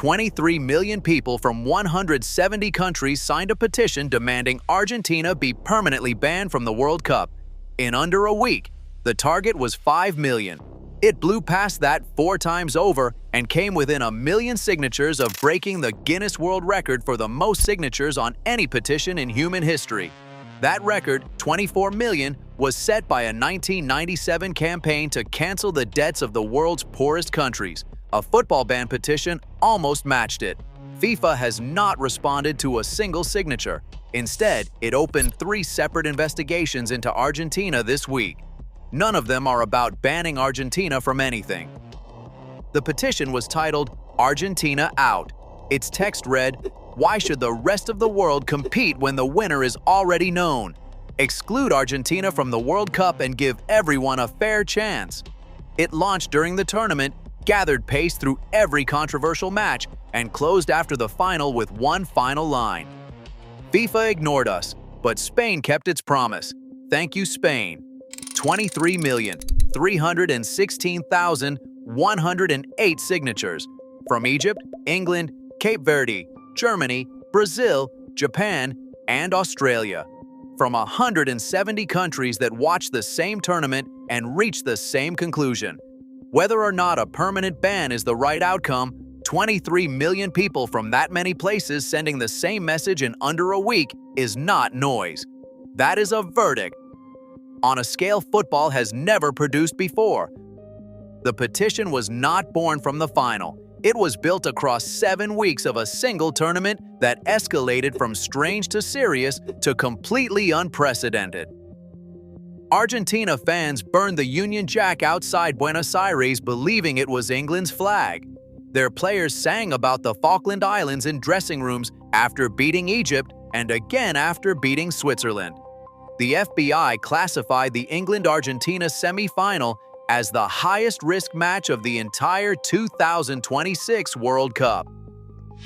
23 million people from 170 countries signed a petition demanding Argentina be permanently banned from the World Cup. In under a week, the target was 5 million. It blew past that 4 times over and came within 1 million signatures of breaking the Guinness World Record for the most signatures on any petition in human history. That record, 24 million, was set by a 1997 campaign to cancel the debts of the world's poorest countries. A football ban petition almost matched it. FIFA has not responded to a single signature. Instead, it opened 3 separate investigations into Argentina this week. None of them are about banning Argentina from anything. The petition was titled, "Argentina Out." Its text read, "Why should the rest of the world compete when the winner is already known? Exclude Argentina from the World Cup and give everyone a fair chance." It launched during the tournament, gathered pace through every controversial match, and closed after the final with one final line. FIFA ignored us, but Spain kept its promise. Thank you, Spain. 23,316,108 signatures from Egypt, England, Cape Verde, Germany, Brazil, Japan, and Australia. From 170 countries that watched the same tournament and reached the same conclusion. Whether or not a permanent ban is the right outcome, 23 million people from that many places sending the same message in under a week is not noise. That is a verdict on a scale football has never produced before. The petition was not born from the final. It was built across 7 weeks of a single tournament that escalated from strange to serious to completely unprecedented. Argentina fans burned the Union Jack outside Buenos Aires believing it was England's flag. Their players sang about the Falkland Islands in dressing rooms after beating Egypt and again after beating Switzerland. The FBI classified the England-Argentina semi-final as the highest-risk match of the entire 2026 World Cup.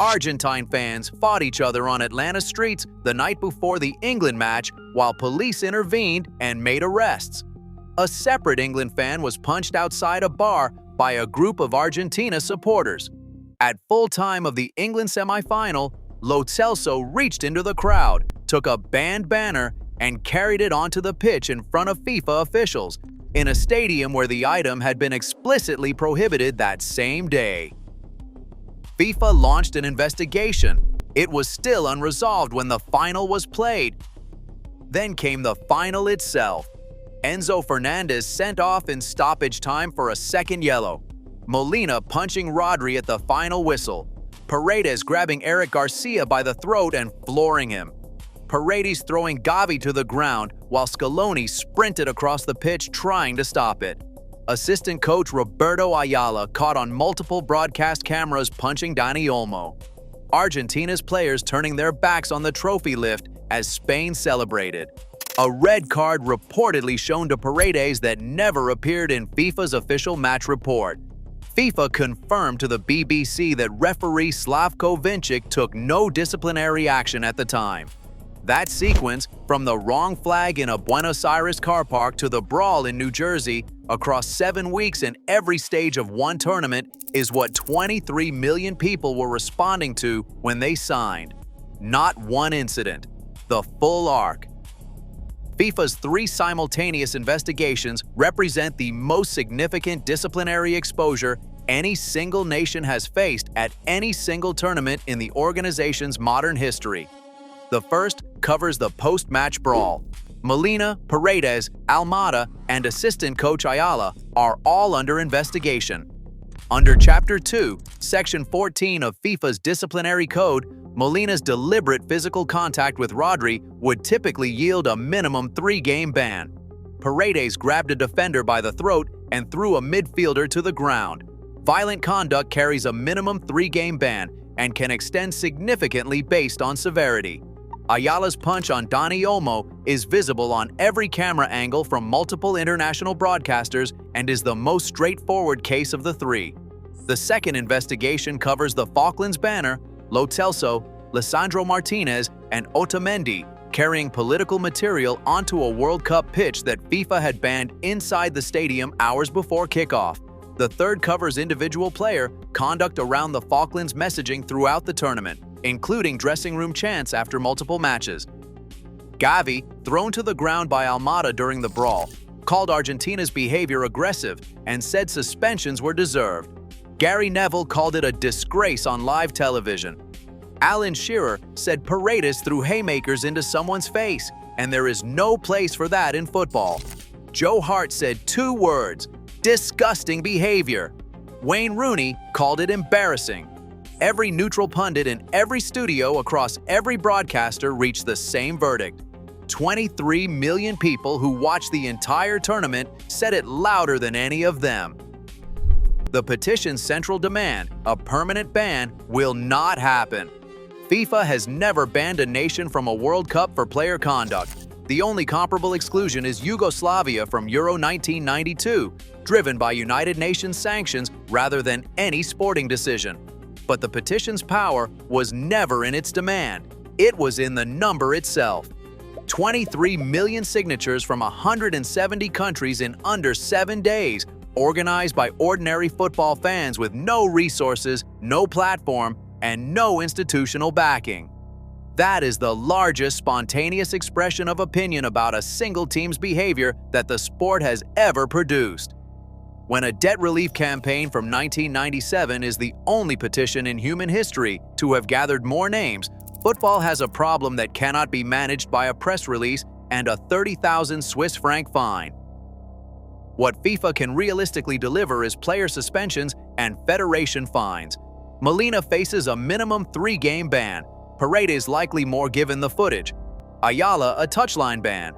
Argentine fans fought each other on Atlanta streets the night before the England match while police intervened and made arrests. A separate England fan was punched outside a bar by a group of Argentina supporters. At full time of the England semi-final, Lo Celso reached into the crowd, took a banned banner, and carried it onto the pitch in front of FIFA officials, in a stadium where the item had been explicitly prohibited that same day. FIFA launched an investigation. It was still unresolved when the final was played. Then came the final itself. Enzo Fernandez sent off in stoppage time for a second yellow. Molina punching Rodri at the final whistle. Paredes grabbing Eric Garcia by the throat and flooring him. Paredes throwing Gavi to the ground while Scaloni sprinted across the pitch trying to stop it. Assistant coach Roberto Ayala caught on multiple broadcast cameras punching Dani Olmo. Argentina's players turning their backs on the trophy lift as Spain celebrated. A red card reportedly shown to Paredes that never appeared in FIFA's official match report. FIFA confirmed to the BBC that referee Slavko Vincic took no disciplinary action at the time. That sequence, from the wrong flag in a Buenos Aires car park to the brawl in New Jersey, across 7 weeks in every stage of one tournament, is what 23 million people were responding to when they signed. Not one incident. The full arc. FIFA's 3 simultaneous investigations represent the most significant disciplinary exposure any single nation has faced at any single tournament in the organization's modern history. The first covers the post-match brawl. Molina, Paredes, Almada, and assistant coach Ayala are all under investigation. Under Chapter 2, Section 14 of FIFA's disciplinary code, Molina's deliberate physical contact with Rodri would typically yield a minimum 3-game ban. Paredes grabbed a defender by the throat and threw a midfielder to the ground. Violent conduct carries a minimum 3-game ban and can extend significantly based on severity. Ayala's punch on Dani Olmo is visible on every camera angle from multiple international broadcasters and is the most straightforward case of the 3. The second investigation covers the Falklands banner, Lo Celso, Lisandro Martinez, and Otamendi carrying political material onto a World Cup pitch that FIFA had banned inside the stadium hours before kickoff. The third covers individual player conduct around the Falklands messaging throughout the tournament, including dressing room chants after multiple matches. Gavi, thrown to the ground by Almada during the brawl, called Argentina's behavior aggressive and said suspensions were deserved. Gary Neville called it a disgrace on live television. Alan Shearer said Paredes threw haymakers into someone's face, and there is no place for that in football. Joe Hart said 2 words: disgusting behavior. Wayne Rooney called it embarrassing. Every neutral pundit in every studio across every broadcaster reached the same verdict. 23 million people who watched the entire tournament said it louder than any of them. The petition's central demand, a permanent ban, will not happen. FIFA has never banned a nation from a World Cup for player conduct. The only comparable exclusion is Yugoslavia from Euro 1992, driven by United Nations sanctions rather than any sporting decision. But the petition's power was never in its demand. It was in the number itself. 23 million signatures from 170 countries in under 7 days, organized by ordinary football fans with no resources, no platform, and no institutional backing. That is the largest spontaneous expression of opinion about a single team's behavior that the sport has ever produced. When a debt relief campaign from 1997 is the only petition in human history to have gathered more names, football has a problem that cannot be managed by a press release and a 30,000 Swiss franc fine. What FIFA can realistically deliver is player suspensions and federation fines. Molina faces a minimum 3-game ban, Paredes likely more given the footage, Ayala a touchline ban.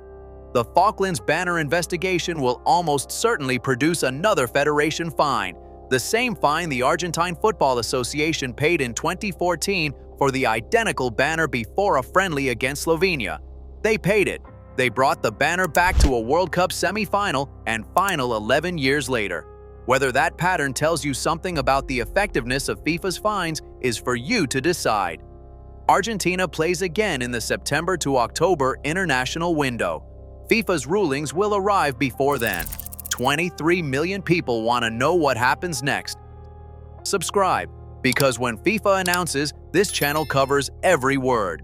The Falklands banner investigation will almost certainly produce another federation fine, the same fine the Argentine Football Association paid in 2014 for the identical banner before a friendly against Slovenia. They paid it. They brought the banner back to a World Cup semi-final and final 11 years later. Whether that pattern tells you something about the effectiveness of FIFA's fines is for you to decide. Argentina plays again in the September to October international window. FIFA's rulings will arrive before then. 23 million people want to know what happens next. Subscribe, because when FIFA announces, this channel covers every word.